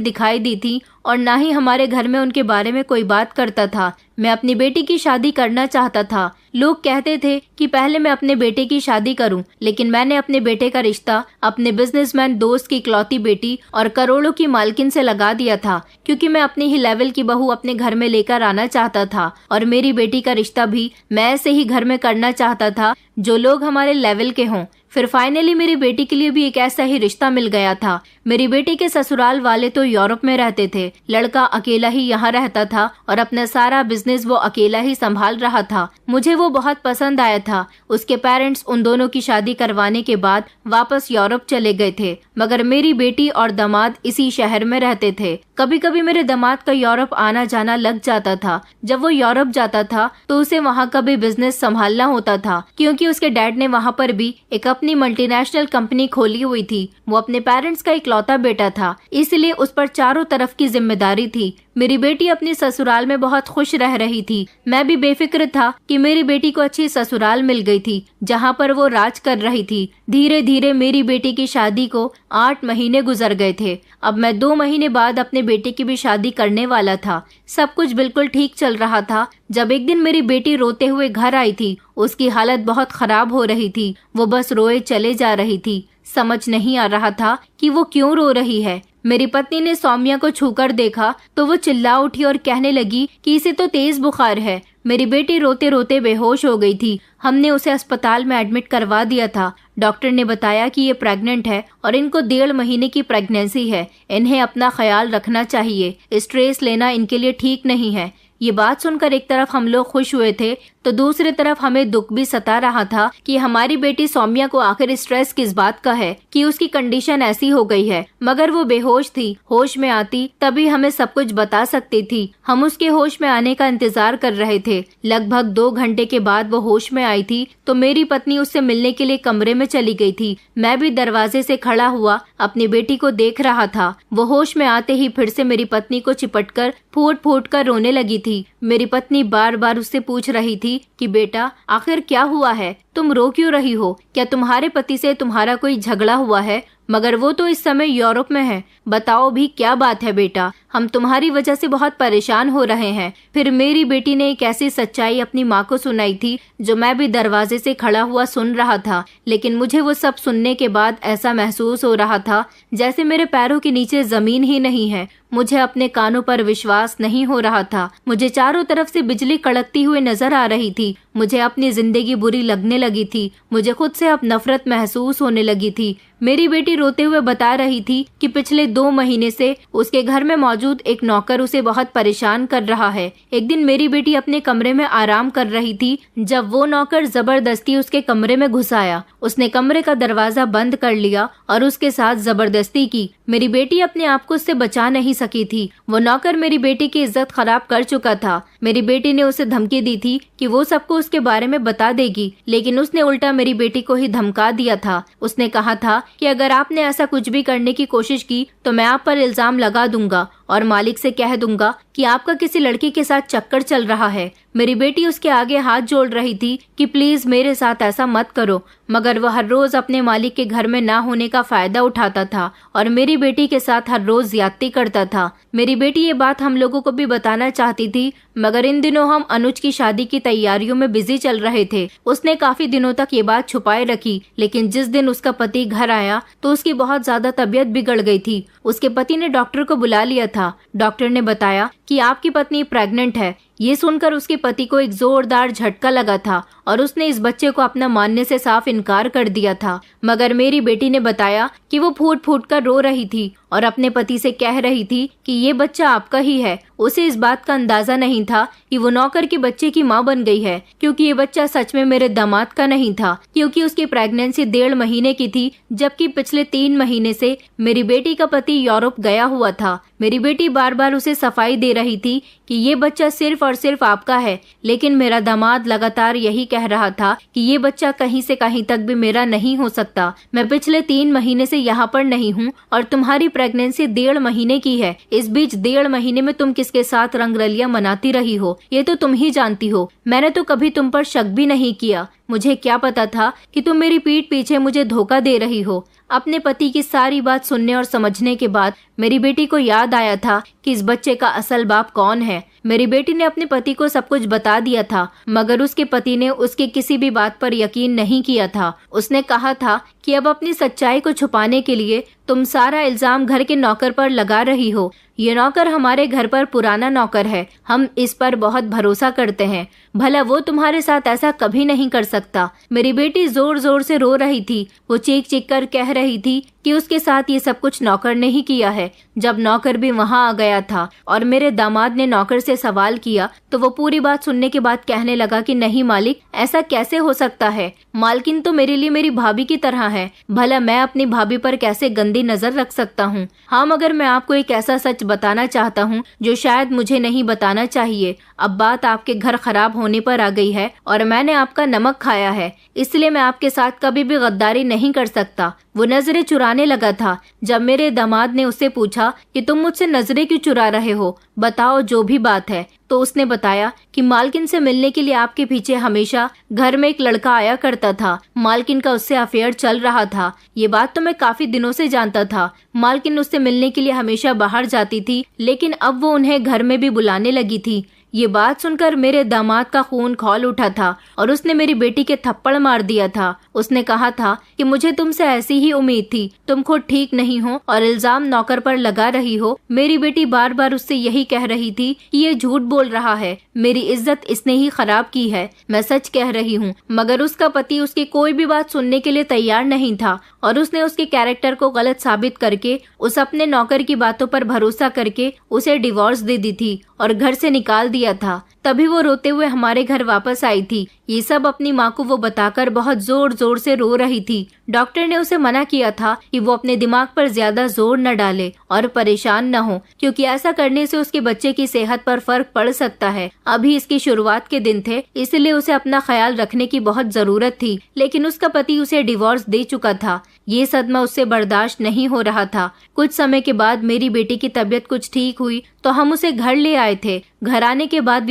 दिखाई दी थी और ना ही हमारे घर में उनके बारे में कोई बात करता था। मैं अपनी बेटी की शादी करना चाहता था। लोग कहते थे कि पहले मैं अपने बेटे की शादी करूं, लेकिन मैंने अपने बेटे का रिश्ता अपने बिजनेसमैन दोस्त की इकलौती बेटी और करोड़ों की मालकिन से लगा दिया था, क्योंकि मैं अपने ही लेवल की बहू अपने घर में लेकर आना चाहता था। और मेरी बेटी का रिश्ता भी मैं ऐसे ही घर में करना चाहता था जो लोग हमारे लेवल के हों। फिर फाइनली मेरी बेटी के लिए भी एक ऐसा ही रिश्ता मिल गया था। मेरी बेटी के ससुराल वाले तो यूरोप में रहते थे, लड़का अकेला ही यहाँ रहता था और अपना सारा बिजनेस वो अकेला ही संभाल रहा था। मुझे वो बहुत पसंद आया था। उसके पेरेंट्स उन दोनों की शादी करवाने के बाद वापस यूरोप चले गए थे, मगर मेरी बेटी और दामाद इसी शहर में रहते थे। कभी कभी मेरे दामाद का यूरोप आना जाना लग जाता था। जब वो यूरोप जाता था तो उसे वहाँ का भी बिजनेस संभालना होता था, क्योंकि उसके डैड ने वहाँ पर भी एक अपनी मल्टीनेशनल कंपनी खोली हुई थी। वो अपने पेरेंट्स का इकलौता बेटा था, इसलिए उस पर चारों तरफ की जिम्मेदारी थी। मेरी बेटी अपनी ससुराल में बहुत खुश रह रही थी। मैं भी बेफिक्र था कि मेरी बेटी को अच्छी ससुराल मिल गई थी, जहाँ पर वो राज कर रही थी। धीरे धीरे मेरी बेटी की शादी को 8 महीने गुजर गए थे। अब मैं 2 महीने बाद अपने बेटे की भी शादी करने वाला था। सब कुछ बिल्कुल ठीक चल रहा था जब एक दिन मेरी बेटी रोते हुए घर आई थी। उसकी हालत बहुत खराब हो रही थी। वो बस रोए चले जा रही थी। समझ नहीं आ रहा था कि वो क्यों रो रही है। मेरी पत्नी ने सौम्या को छूकर देखा तो वो चिल्ला उठी और कहने लगी कि इसे तो तेज बुखार है। मेरी बेटी रोते रोते बेहोश हो गई थी। हमने उसे अस्पताल में एडमिट करवा दिया था। डॉक्टर ने बताया कि ये प्रेग्नेंट है और इनको 1.5 महीने की प्रेगनेंसी है। इन्हें अपना ख्याल रखना चाहिए। स्ट्रेस लेना इनके लिए ठीक नहीं है। ये बात सुनकर एक तरफ हम लोग खुश हुए थे तो दूसरी तरफ हमें दुख भी सता रहा था कि हमारी बेटी सौम्या को आखिर स्ट्रेस किस बात का है कि उसकी कंडीशन ऐसी हो गई है। मगर वो बेहोश थी। होश में आती तभी हमें सब कुछ बता सकती थी। हम उसके होश में आने का इंतजार कर रहे थे। लगभग 2 घंटे के बाद वो होश में आई थी तो मेरी पत्नी उससे मिलने के लिए कमरे में चली गई थी। मैं भी दरवाजे से खड़ा हुआ अपनी बेटी को देख रहा था। वो होश में आते ही फिर से मेरी पत्नी को चिपटकर फूट फूट कर रोने लगी थी। मेरी पत्नी बार बार उससे पूछ रही थी कि बेटा आखिर क्या हुआ है, तुम रो क्यों रही हो, क्या तुम्हारे पति से तुम्हारा कोई झगड़ा हुआ है? मगर वो तो इस समय यूरोप में है। बताओ भी क्या बात है बेटा, हम तुम्हारी वजह से बहुत परेशान हो रहे हैं। फिर मेरी बेटी ने एक ऐसी सच्चाई अपनी माँ को सुनाई थी जो मैं भी दरवाजे से खड़ा हुआ सुन रहा था। लेकिन मुझे वो सब सुनने के बाद ऐसा महसूस हो रहा था जैसे मेरे पैरों के नीचे जमीन ही नहीं है। मुझे अपने कानों पर विश्वास नहीं हो रहा था। मुझे चारों तरफ से बिजली कड़कती हुई नजर आ रही थी। मुझे अपनी जिंदगी बुरी लगने लगी थी। मुझे खुद से अब नफरत महसूस होने लगी थी। मेरी बेटी रोते हुए बता रही थी कि पिछले 2 महीने से उसके घर में मौजूद एक नौकर उसे बहुत परेशान कर रहा है। एक दिन मेरी बेटी अपने कमरे में आराम कर रही थी जब वो नौकर जबरदस्ती उसके कमरे में घुस आया। उसने कमरे का दरवाजा बंद कर लिया और उसके साथ जबरदस्ती की। मेरी बेटी अपने आप को उससे बचा नहीं सकी थी। वो नौकर मेरी बेटी की इज्जत खराब कर चुका था। मेरी बेटी ने उसे धमकी दी थी कि वो सबको उसके बारे में बता देगी, लेकिन उसने उल्टा मेरी बेटी को ही धमका दिया था। उसने कहा था कि अगर आपने ऐसा कुछ भी करने की कोशिश की तो मैं आप पर इल्जाम लगा दूंगा और मालिक से कह दूंगा कि आपका किसी लड़की के साथ चक्कर चल रहा है। मेरी बेटी उसके आगे हाथ जोड़ रही थी कि प्लीज मेरे साथ ऐसा मत करो, मगर वह हर रोज अपने मालिक के घर में ना होने का फायदा उठाता था और मेरी बेटी के साथ हर रोज ज्यादती करता था। मेरी बेटी ये बात हम लोगों को भी बताना चाहती थी, मगर इन दिनों हम अनुज की शादी की तैयारियों में बिजी चल रहे थे। उसने काफी दिनों तक ये बात छुपाए रखी, लेकिन जिस दिन उसका पति घर आया तो उसकी बहुत ज्यादा तबीयत बिगड़ गई थी। उसके पति ने डॉक्टर को बुला लिया था। डॉक्टर ने बताया कि आपकी पत्नी प्रेग्नेंट है। ये सुनकर उसके पति को एक जोरदार झटका लगा था और उसने इस बच्चे को अपना मानने से साफ इनकार कर दिया था। मगर मेरी बेटी ने बताया कि वो फूट फूट कर रो रही थी और अपने पति से कह रही थी कि ये बच्चा आपका ही है। उसे इस बात का अंदाजा नहीं था कि वो नौकर के बच्चे की माँ बन गई है, क्योंकि ये बच्चा सच में मेरे दामाद का नहीं था, क्योंकि उसकी प्रेगनेंसी 1.5 महीने की थी, जबकि पिछले 3 महीने से मेरी बेटी का पति यूरोप गया हुआ था। मेरी बेटी बार बार उसे सफाई दे रही थी कि ये बच्चा सिर्फ और सिर्फ आपका है, लेकिन मेरा दामाद लगातार यही कह रहा था कि ये बच्चा कहीं से कहीं तक भी मेरा नहीं हो सकता। मैं पिछले 3 महीने से यहाँ पर नहीं हूँ और तुम्हारी प्रेगनेंसी 1.5 महीने की है। इस बीच 1.5 महीने में तुम किसके साथ रंगरलियां मनाती रही हो, ये तो तुम ही जानती हो। मैंने तो कभी तुम पर शक भी नहीं किया। मुझे क्या पता था कि तुम मेरी पीठ पीछे मुझे धोखा दे रही हो। अपने पति की सारी बात सुनने और समझने के बाद मेरी बेटी को याद आया था कि इस बच्चे का असल बाप कौन है। मेरी बेटी ने अपने पति को सब कुछ बता दिया था, मगर उसके पति ने उसकी किसी भी बात पर यकीन नहीं किया था। उसने कहा था कि अब अपनी सच्चाई को छुपाने के लिए तुम सारा इल्जाम घर के नौकर पर लगा रही हो। ये नौकर हमारे घर पर पुराना नौकर है, हम इस पर बहुत भरोसा करते हैं, भला वो तुम्हारे साथ ऐसा कभी नहीं कर सकता। मेरी बेटी जोर जोर से रो रही थी। वो चीख चीख कर कह रही थी कि उसके साथ ये सब कुछ नौकर ने ही किया है। जब नौकर भी वहाँ आ गया था और मेरे दामाद ने नौकर से सवाल किया तो वो पूरी बात सुनने के बाद कहने लगा कि नहीं मालिक, ऐसा कैसे हो सकता है। मालकिन तो मेरे लिए मेरी भाभी की तरह है, भला मैं अपनी भाभी पर कैसे गंदी नजर रख सकता हूँ। हाँ, मगर मैं आपको एक ऐसा सच बताना चाहता हूँ जो शायद मुझे नहीं बताना चाहिए। अब बात आपके घर खराब होने पर आ गई है और मैंने आपका नमक खाया है, इसलिए मैं आपके साथ कभी भी गद्दारी नहीं कर सकता। वो नजरें चुराने लगा था। जब मेरे दामाद ने उससे पूछा कि तुम मुझसे नजरें क्यों चुरा रहे हो, बताओ जो भी बात है, तो उसने बताया कि मालकिन से मिलने के लिए आपके पीछे हमेशा घर में एक लड़का आया करता था। मालकिन का उससे अफेयर चल रहा था। ये बात तो मैं काफी दिनों से जानता था। मालकिन उससे मिलने के लिए हमेशा बाहर जाती थी, लेकिन अब वो उन्हें घर में भी बुलाने लगी थी। ये बात सुनकर मेरे दामाद का खून खौल उठा था और उसने मेरी बेटी के थप्पड़ मार दिया था। उसने कहा था कि मुझे तुमसे ऐसी ही उम्मीद थी, तुम खुद ठीक नहीं हो और इल्जाम नौकर पर लगा रही हो। मेरी बेटी बार बार उससे यही कह रही थी कि ये झूठ बोल रहा है, मेरी इज्जत इसने ही खराब की है, मैं सच कह रही हूँ। मगर उसका पति उसकी कोई भी बात सुनने के लिए तैयार नहीं था और उसने उसके कैरेक्टर को गलत साबित करके उस अपने नौकर की बातों पर भरोसा करके उसे डिवोर्स दे दी थी और घर से निकाल दिया था। तभी वो रोते हुए हमारे घर वापस आई थी। ये सब अपनी माँ को वो बताकर बहुत जोर जोर से रो रही थी। डॉक्टर ने उसे मना किया था कि वो अपने दिमाग पर ज्यादा जोर न डाले और परेशान न हो, क्योंकि ऐसा करने से उसके बच्चे की सेहत पर फर्क पड़ सकता है। अभी इसकी शुरुआत के दिन थे, इसलिए उसे अपना ख्याल रखने की बहुत जरूरत थी, लेकिन उसका पति उसे डिवोर्स दे चुका था। ये सदमा उससे बर्दाश्त नहीं हो रहा था। कुछ समय के बाद मेरी बेटी की तबीयत कुछ ठीक हुई तो हम उसे घर ले आए थे। घर आने के बाद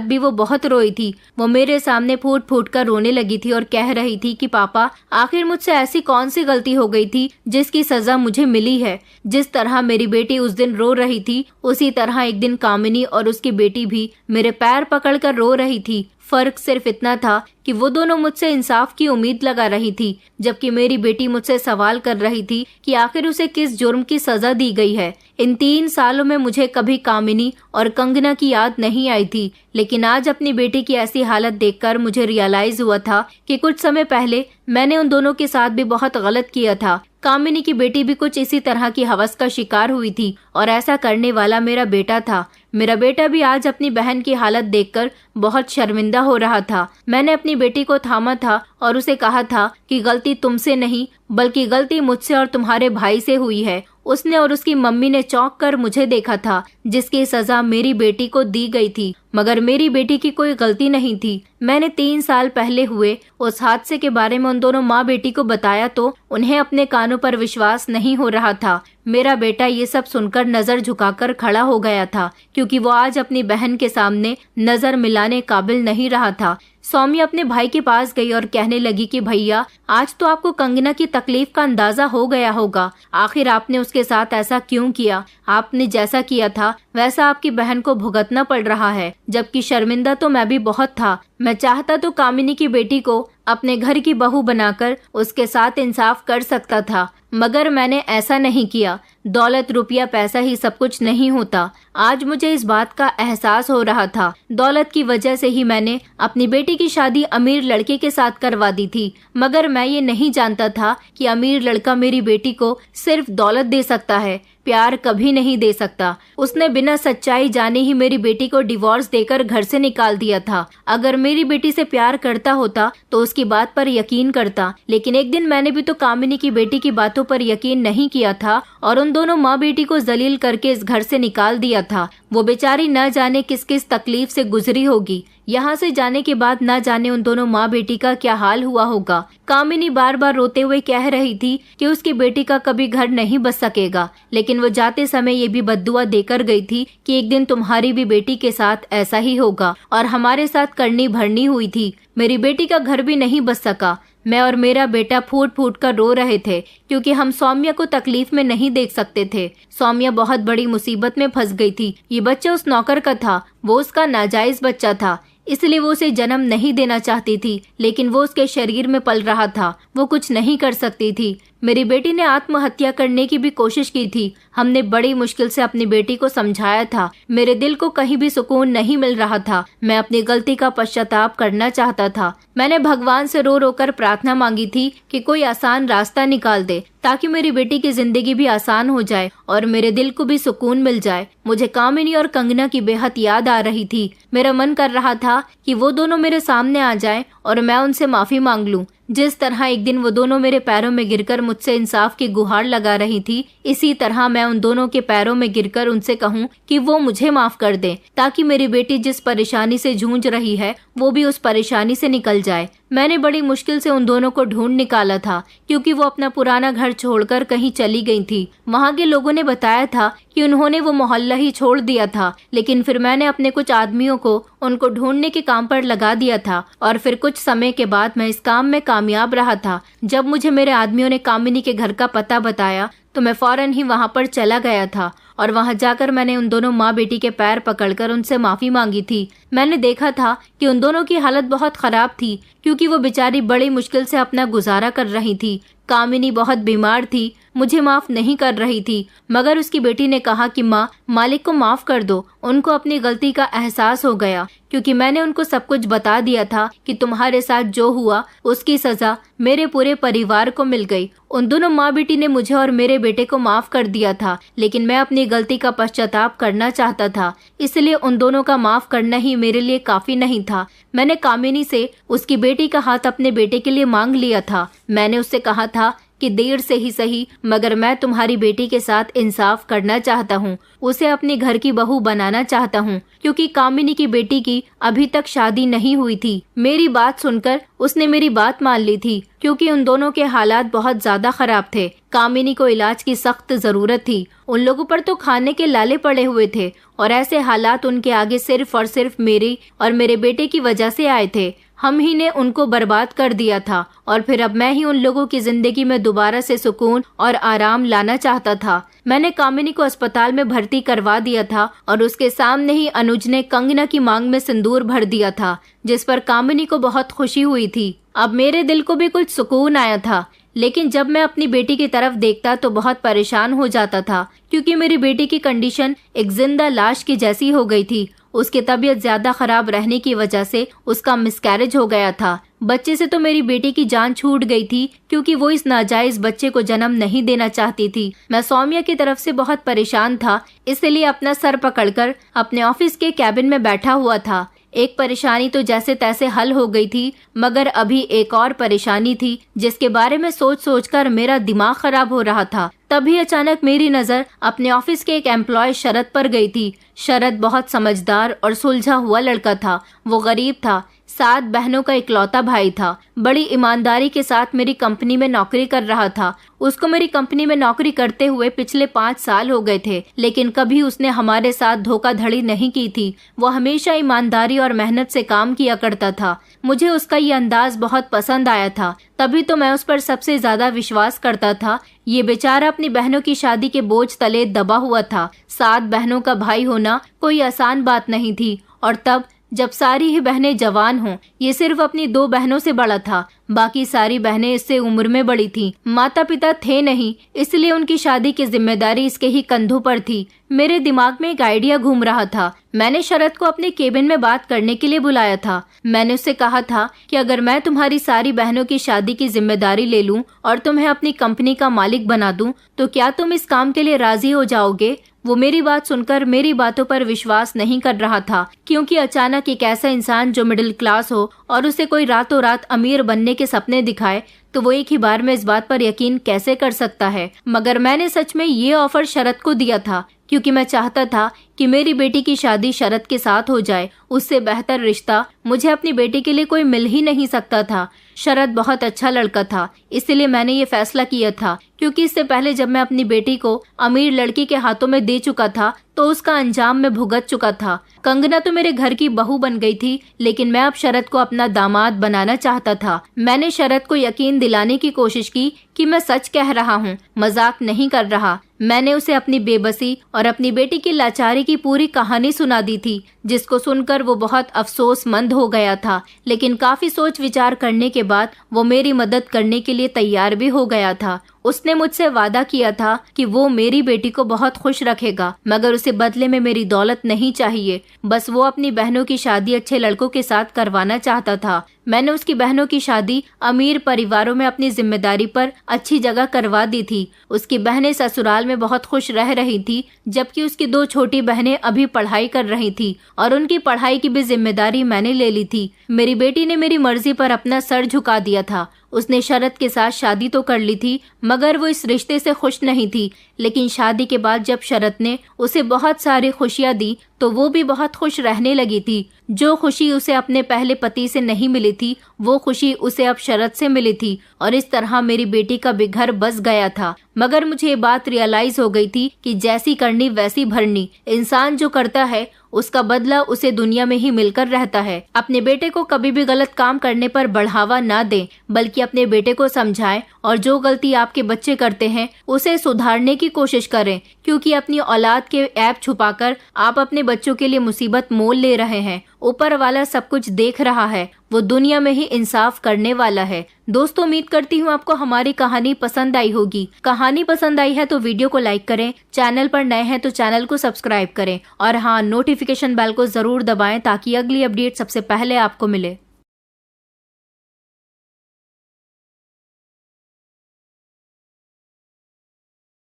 भी वो बहुत रोई थी। वो मेरे सामने फूट फूट कर रोने लगी थी और कह रही थी कि पापा, आखिर मुझसे ऐसी कौन सी गलती हो गई थी जिसकी सजा मुझे मिली है। जिस तरह मेरी बेटी उस दिन रो रही थी, उसी तरह एक दिन कामिनी और उसकी बेटी भी मेरे पैर पकड़कर रो रही थी। फर्क सिर्फ इतना था कि वो दोनों मुझसे इंसाफ की उम्मीद लगा रही थी, जबकि मेरी बेटी मुझसे सवाल कर रही थी कि आखिर उसे किस जुर्म की सजा दी गई है। इन 3 सालों में मुझे कभी कामिनी और कंगना की याद नहीं आई थी, लेकिन आज अपनी बेटी की ऐसी हालत देखकर मुझे रियलाइज हुआ था कि कुछ समय पहले मैंने उन दोनों के साथ भी बहुत गलत किया था। कामिनी की बेटी भी कुछ इसी तरह की हवस का शिकार हुई थी और ऐसा करने वाला मेरा बेटा था। मेरा बेटा भी आज अपनी बहन की हालत देखकर बहुत शर्मिंदा हो रहा था। मैंने अपनी बेटी को थामा था और उसे कहा था कि गलती तुमसे नहीं, बल्कि गलती मुझसे और तुम्हारे भाई से हुई है। उसने और उसकी मम्मी ने चौंक कर मुझे देखा था, जिसकी सजा मेरी बेटी को दी गई थी, मगर मेरी बेटी की कोई गलती नहीं थी। मैंने 3 साल पहले हुए उस हादसे के बारे में उन दोनों माँ बेटी को बताया तो उन्हें अपने कानों पर विश्वास नहीं हो रहा था। मेरा बेटा ये सब सुनकर नजर झुकाकर खड़ा हो गया था, क्योंकि वो आज अपनी बहन के सामने नजर मिलाने काबिल नहीं रहा था। सौम्या अपने भाई के पास गई और कहने लगी कि भैया, आज तो आपको कंगना की तकलीफ का अंदाजा हो गया होगा। आखिर आपने उसके साथ ऐसा क्यों किया? आपने जैसा किया था वैसा आपकी बहन को भुगतना पड़ रहा है, जबकि शर्मिंदा तो मैं भी बहुत था। मैं चाहता तो कामिनी की बेटी को अपने घर की बहू बनाकर उसके साथ इंसाफ कर सकता था, मगर मैंने ऐसा नहीं किया। दौलत, रुपया, पैसा ही सब कुछ नहीं होता। आज मुझे इस बात का एहसास हो रहा था। दौलत की वजह से ही मैंने अपनी बेटी की शादी अमीर लड़के के साथ करवा दी थी, मगर मैं ये नहीं जानता था कि अमीर लड़का मेरी बेटी को सिर्फ दौलत दे सकता है, प्यार कभी नहीं दे सकता। उसने बिना सच्चाई जाने ही मेरी बेटी को डिवोर्स देकर घर से निकाल दिया था। अगर मेरी बेटी से प्यार करता होता तो उसकी बात पर यकीन करता, लेकिन एक दिन मैंने भी तो कामिनी की बेटी की बातों पर यकीन नहीं किया था और उन दोनों माँ बेटी को जलील करके इस घर से निकाल दिया था। वो बेचारी न जाने किस किस तकलीफ से गुजरी होगी। यहाँ से जाने के बाद न जाने उन दोनों माँ बेटी का क्या हाल हुआ होगा। कामिनी बार बार रोते हुए कह रही थी कि उसकी बेटी का कभी घर नहीं बस सकेगा, लेकिन वो जाते समय ये भी बद्दुआ देकर गई थी कि एक दिन तुम्हारी भी बेटी के साथ ऐसा ही होगा, और हमारे साथ करनी भरनी हुई थी। मेरी बेटी का घर भी नहीं बस सका। मैं और मेरा बेटा फूट फूट कर रो रहे थे क्योंकि हम सौम्या को तकलीफ में नहीं देख सकते थे। सौम्या बहुत बड़ी मुसीबत में फंस गई थी। ये बच्चा उस नौकर का था, वो उसका नाजायज बच्चा था, इसलिए वो उसे जन्म नहीं देना चाहती थी, लेकिन वो उसके शरीर में पल रहा था, वो कुछ नहीं कर सकती थी। मेरी बेटी ने आत्महत्या करने की भी कोशिश की थी। हमने बड़ी मुश्किल से अपनी बेटी को समझाया था। मेरे दिल को कहीं भी सुकून नहीं मिल रहा था। मैं अपनी गलती का पश्चाताप करना चाहता था। मैंने भगवान से रो रो कर प्रार्थना मांगी थी कि कोई आसान रास्ता निकाल दे ताकि मेरी बेटी की जिंदगी भी आसान हो जाए और मेरे दिल को भी सुकून मिल जाए। मुझे कामिनी और कंगना की बेहद याद आ रही थी। मेरा मन कर रहा था कि वो दोनों मेरे सामने आ जाएं और मैं उनसे माफी मांग लूं। जिस तरह एक दिन वो दोनों मेरे पैरों में गिरकर मुझसे इंसाफ की गुहार लगा रही थी, इसी तरह मैं उन दोनों के पैरों में गिरकर उनसे कहूं कि वो मुझे माफ कर दें, ताकि मेरी बेटी जिस परेशानी से जूझ रही है वो भी उस परेशानी से निकल जाए। मैंने बड़ी मुश्किल से उन दोनों को ढूंढ निकाला था क्योंकि वो अपना पुराना घर छोड़कर कहीं चली गई थी। वहाँ के लोगों ने बताया था कि उन्होंने वो मोहल्ला ही छोड़ दिया था, लेकिन फिर मैंने अपने कुछ आदमियों को उनको ढूंढने के काम पर लगा दिया था और फिर कुछ समय के बाद मैं इस काम में कामयाब रहा था। जब मुझे मेरे आदमियों ने कामिनी के घर का पता बताया तो मैं फौरन ही वहाँ पर चला गया था और वहाँ जाकर मैंने उन दोनों माँ बेटी के पैर पकड़कर उनसे माफी मांगी थी। मैंने देखा था कि उन दोनों की हालत बहुत खराब थी क्योंकि वो बेचारी बड़ी मुश्किल से अपना गुजारा कर रही थी। कामिनी बहुत बीमार थी, मुझे माफ नहीं कर रही थी, मगर उसकी बेटी ने कहा कि माँ, मालिक को माफ कर दो। उनको अपनी गलती का एहसास हो गया क्योंकि मैंने उनको सब कुछ बता दिया था कि तुम्हारे साथ जो हुआ उसकी सजा मेरे पूरे परिवार को मिल गई। उन दोनों माँ बेटी ने मुझे और मेरे बेटे को माफ कर दिया था, लेकिन मैं अपनी गलती का पश्चाताप करना चाहता था, इसलिए उन दोनों का माफ करना ही मेरे लिए काफी नहीं था। मैंने कामिनी से उसकी बेटी का हाथ अपने बेटे के लिए मांग लिया था। मैंने उससे कहा था कि देर से ही सही, मगर मैं तुम्हारी बेटी के साथ इंसाफ करना चाहता हूँ, उसे अपने घर की बहू बनाना चाहता हूँ, क्योंकि कामिनी की बेटी की अभी तक शादी नहीं हुई थी। मेरी बात सुनकर उसने मेरी बात मान ली थी क्योंकि उन दोनों के हालात बहुत ज्यादा खराब थे। कामिनी को इलाज की सख्त जरूरत थी। उन लोगों पर तो खाने के लाले पड़े हुए थे और ऐसे हालात उनके आगे सिर्फ और सिर्फ मेरी और मेरे बेटे की वजह से आए थे। हम ही ने उनको बर्बाद कर दिया था और फिर अब मैं ही उन लोगों की जिंदगी में दोबारा से सुकून और आराम लाना चाहता था। मैंने कामिनी को अस्पताल में भर्ती करवा दिया था और उसके सामने ही अनुज ने कंगना की मांग में सिंदूर भर दिया था, जिस पर कामिनी को बहुत खुशी हुई थी। अब मेरे दिल को भी कुछ सुकून आया था, लेकिन जब मैं अपनी बेटी की तरफ देखता तो बहुत परेशान हो जाता था क्योंकि मेरी बेटी की कंडीशन एक जिंदा लाश की जैसी हो गई थी। उसकी तबीयत ज्यादा खराब रहने की वजह से उसका मिसकैरेज हो गया था। बच्चे से तो मेरी बेटी की जान छूट गई थी क्योंकि वो इस नाजायज बच्चे को जन्म नहीं देना चाहती थी। मैं सौम्या की तरफ से बहुत परेशान था, इसलिए अपना सर पकड़कर अपने ऑफिस के कैबिन में बैठा हुआ था। एक परेशानी तो जैसे तैसे हल हो गई थी, मगर अभी एक और परेशानी थी जिसके बारे में सोच सोचकर मेरा दिमाग खराब हो रहा था। तभी अचानक मेरी नजर अपने ऑफिस के एक एम्प्लॉय शरद पर गई थी। शरद बहुत समझदार और सुलझा हुआ लड़का था। वो गरीब था, 7 बहनों का इकलौता भाई था। बड़ी ईमानदारी के साथ मेरी कंपनी में नौकरी कर रहा था। उसको मेरी कंपनी में नौकरी करते हुए पिछले 5 साल हो गए थे, लेकिन कभी उसने हमारे साथ धोखाधड़ी नहीं की थी। वो हमेशा ईमानदारी और मेहनत से काम किया करता था। मुझे उसका ये अंदाज बहुत पसंद आया था, तभी तो मैं उस पर सबसे ज्यादा विश्वास करता था। ये बेचारा अपनी बहनों की शादी के बोझ तले दबा हुआ था। 7 बहनों का भाई होना कोई आसान बात नहीं थी और तब जब सारी ही बहनें जवान हों। ये सिर्फ अपनी 2 बहनों से बड़ा था, बाकी सारी बहनें इससे उम्र में बड़ी थी। माता पिता थे नहीं, इसलिए उनकी शादी की जिम्मेदारी इसके ही कंधों पर थी। मेरे दिमाग में एक आइडिया घूम रहा था। मैंने शरद को अपने केबिन में बात करने के लिए बुलाया था। मैंने उससे कहा था कि अगर मैं तुम्हारी सारी बहनों की शादी की जिम्मेदारी ले लूं और तुम्हें अपनी कंपनी का मालिक बना दूं, तो क्या तुम इस काम के लिए राजी हो जाओगे? वो मेरी बात सुनकर मेरी बातों पर विश्वास नहीं कर रहा था, क्योंकि अचानक एक ऐसा इंसान जो मिडिल क्लास हो और उसे कोई रातों रात अमीर बनने के सपने दिखाए, तो वो एक ही बार में इस बात पर यकीन कैसे कर सकता है। मगर मैंने सच में ये ऑफर शरद को दिया था, क्योंकि मैं चाहता था कि मेरी बेटी की शादी शरद के साथ हो जाए। उससे बेहतर रिश्ता मुझे अपनी बेटी के लिए कोई मिल ही नहीं सकता था। शरद बहुत अच्छा लड़का था, इसलिए मैंने ये फैसला किया था, क्योंकि इससे पहले जब मैं अपनी बेटी को अमीर लड़की के हाथों में दे चुका था तो उसका अंजाम मैं भुगत चुका था। कंगना तो मेरे घर की बहू बन गई थी, लेकिन मैं अब शरद को अपना दामाद बनाना चाहता था। मैंने शरद को यकीन दिलाने की कोशिश की कि मैं सच कह रहा हूँ, मजाक नहीं कर रहा। मैंने उसे अपनी बेबसी और अपनी बेटी की लाचारी की पूरी कहानी सुना दी थी, जिसको सुनकर वो बहुत अफसोसमंद हो गया था। लेकिन काफी सोच विचार करने के बाद वो मेरी मदद करने के लिए तैयार भी हो गया था। उसने मुझसे वादा किया था कि वो मेरी बेटी को बहुत खुश रखेगा, मगर उसे बदले में मेरी दौलत नहीं चाहिए। बस वो अपनी बहनों की शादी अच्छे लड़कों के साथ करवाना चाहता था। मैंने उसकी बहनों की शादी अमीर परिवारों में अपनी जिम्मेदारी पर अच्छी जगह करवा दी थी। उसकी बहनें ससुराल में बहुत खुश रह रही थी, जबकि उसकी 2 छोटी बहनें अभी पढ़ाई कर रही थी और उनकी पढ़ाई की भी जिम्मेदारी मैंने ले ली थी। मेरी बेटी ने मेरी मर्जी पर अपना सर झुका दिया था। उसने शरद के साथ शादी तो कर ली थी, मगर वो इस रिश्ते से खुश नहीं थी। लेकिन शादी के बाद जब शरद ने उसे बहुत सारी खुशियां दी, तो वो भी बहुत खुश रहने लगी थी। जो खुशी उसे अपने पहले पति से नहीं मिली थी, वो खुशी उसे अब शरद से मिली थी, और इस तरह मेरी बेटी का भी घर बस गया था। मगर मुझे ये बात रियलाइज हो गई थी कि जैसी करनी वैसी भरनी। इंसान जो करता है उसका बदला उसे दुनिया में ही मिलकर रहता है। अपने बेटे को कभी भी गलत काम करने पर बढ़ावा ना दें, बल्कि अपने बेटे को समझाएं और जो गलती आपके बच्चे करते हैं उसे सुधारने की कोशिश करें, क्योंकि अपनी औलाद के ऐब छुपाकर आप अपने बच्चों के लिए मुसीबत मोल ले रहे हैं। ऊपर वाला सब कुछ देख रहा है, वो दुनिया में ही इंसाफ करने वाला है। दोस्तों, उम्मीद करती हूँ आपको हमारी कहानी पसंद आई होगी। कहानी पसंद आई है तो वीडियो को लाइक करें, चैनल पर नए हैं तो चैनल को सब्सक्राइब करें, और हाँ, नोटिफिकेशन बेल को जरूर दबाएं ताकि अगली अपडेट सबसे पहले आपको मिले।